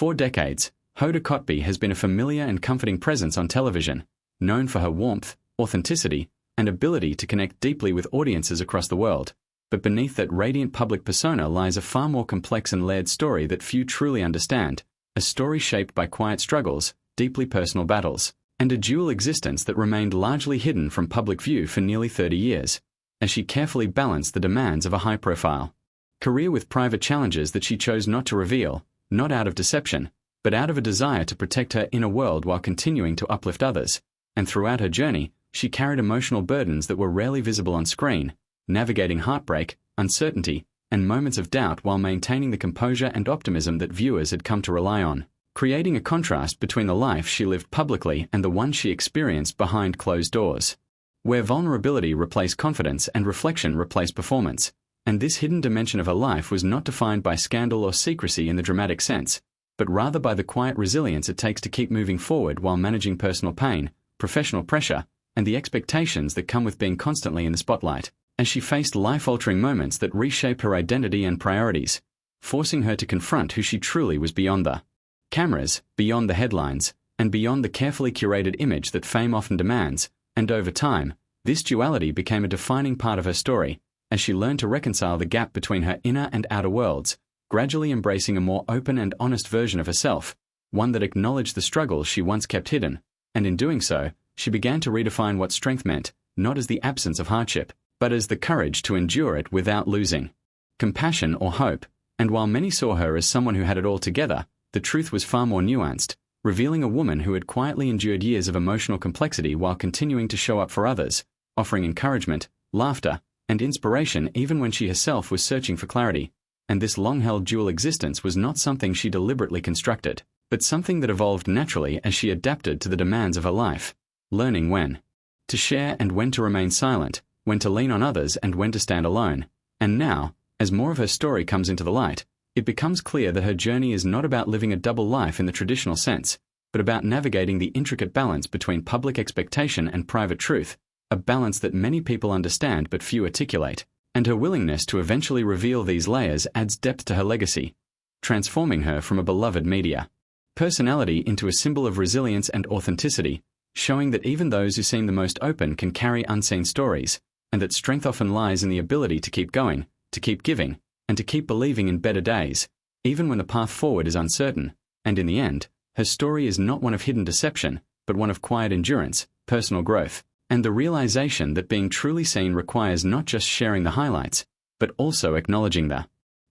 4 decades, Hoda Kotb has been a familiar and comforting presence on television, known for her warmth, authenticity, and ability to connect deeply with audiences across the world. But beneath that radiant public persona lies a far more complex and layered story that few truly understand, a story shaped by quiet struggles, deeply personal battles, and a dual existence that remained largely hidden from public view for nearly 30 years, as she carefully balanced the demands of a high-profile career with private challenges that she chose not to reveal, not out of deception, but out of a desire to protect her inner world while continuing to uplift others. And throughout her journey, she carried emotional burdens that were rarely visible on screen, navigating heartbreak, uncertainty, and moments of doubt while maintaining the composure and optimism that viewers had come to rely on, creating a contrast between the life she lived publicly and the one she experienced behind closed doors, where vulnerability replaced confidence and reflection replaced performance. And this hidden dimension of her life was not defined by scandal or secrecy in the dramatic sense, but rather by the quiet resilience it takes to keep moving forward while managing personal pain, professional pressure, and the expectations that come with being constantly in the spotlight, as she faced life-altering moments that reshaped her identity and priorities, forcing her to confront who she truly was beyond the cameras, beyond the headlines, and beyond the carefully curated image that fame often demands. And over time, this duality became a defining part of her story, as she learned to reconcile the gap between her inner and outer worlds, gradually embracing a more open and honest version of herself, one that acknowledged the struggles she once kept hidden. And in doing so, she began to redefine what strength meant, not as the absence of hardship, but as the courage to endure it without losing compassion or hope. And while many saw her as someone who had it all together, the truth was far more nuanced, revealing a woman who had quietly endured years of emotional complexity while continuing to show up for others, offering encouragement, laughter, and inspiration even when she herself was searching for clarity. And this long-held dual existence was not something she deliberately constructed, but something that evolved naturally as she adapted to the demands of her life, learning when to share and when to remain silent, when to lean on others and when to stand alone. And now, as more of her story comes into the light, it becomes clear that her journey is not about living a double life in the traditional sense, but about navigating the intricate balance between public expectation and private truth, a balance that many people understand but few articulate. And her willingness to eventually reveal these layers adds depth to her legacy, transforming her from a beloved media personality into a symbol of resilience and authenticity, showing that even those who seem the most open can carry unseen stories, and that strength often lies in the ability to keep going, to keep giving, and to keep believing in better days, even when the path forward is uncertain. And in the end, her story is not one of hidden deception, but one of quiet endurance, personal growth, and the realization that being truly seen requires not just sharing the highlights, but also acknowledging the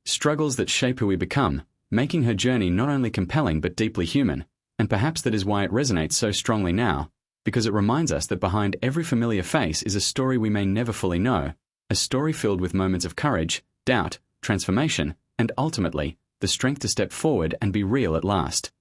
struggles that shape who we become, making her journey not only compelling but deeply human. And perhaps that is why it resonates so strongly now, because it reminds us that behind every familiar face is a story we may never fully know, a story filled with moments of courage, doubt, transformation, and ultimately, the strength to step forward and be real at last.